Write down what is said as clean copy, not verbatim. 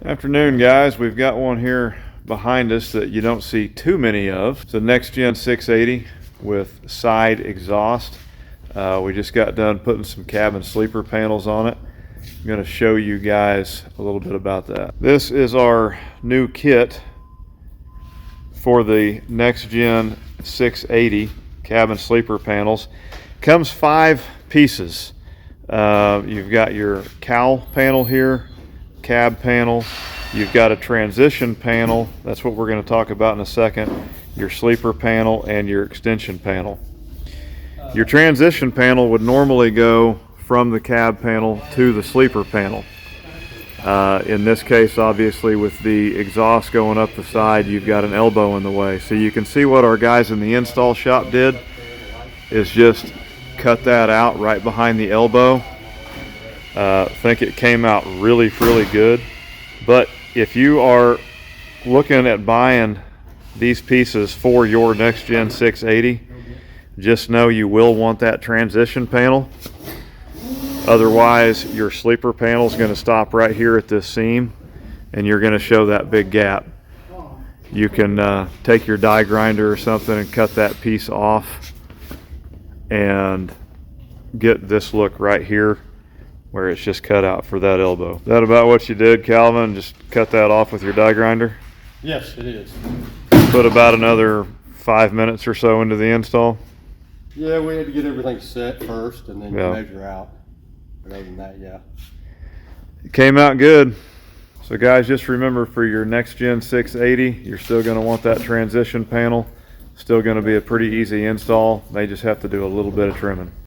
Afternoon, guys. We've got one here behind us that you don't see too many of. It's a Next Gen 680 with side exhaust. We just got done putting some cabin sleeper panels on it. I'm going to show you guys a little bit about that. This is our new kit for the Next Gen 680 cabin sleeper panels. Comes 5 pieces. You've got your cowl panel here, cab panel, you've got a transition panel, that's what we're going to talk about in a second, your sleeper panel, and your extension panel. Your transition panel would normally go from the cab panel to the sleeper panel. In this case, obviously, with the exhaust going up the side, you've got an elbow in the way. So you can see what our guys in the install shop did is just cut that out right behind the elbow. Think it came out really good. But if you are looking at buying these pieces for your Next Gen 680, just know you will want that transition panel. Otherwise, your sleeper panel is going to stop right here at this seam, and you're going to show that big gap. You can take your die grinder or something and cut that piece off and get this look right here where it's just cut out for that elbow. Is that about what you did, Calvin? Just cut that off with your die grinder? Yes, it is. Put about another 5 minutes or so into the install? Yeah, we had to get everything set first and then measure out. But other than that, yeah. It came out good. So guys, just remember, for your Next Gen 680, you're still going to want that transition panel. Still going to be a pretty easy install. They just have to do a little bit of trimming.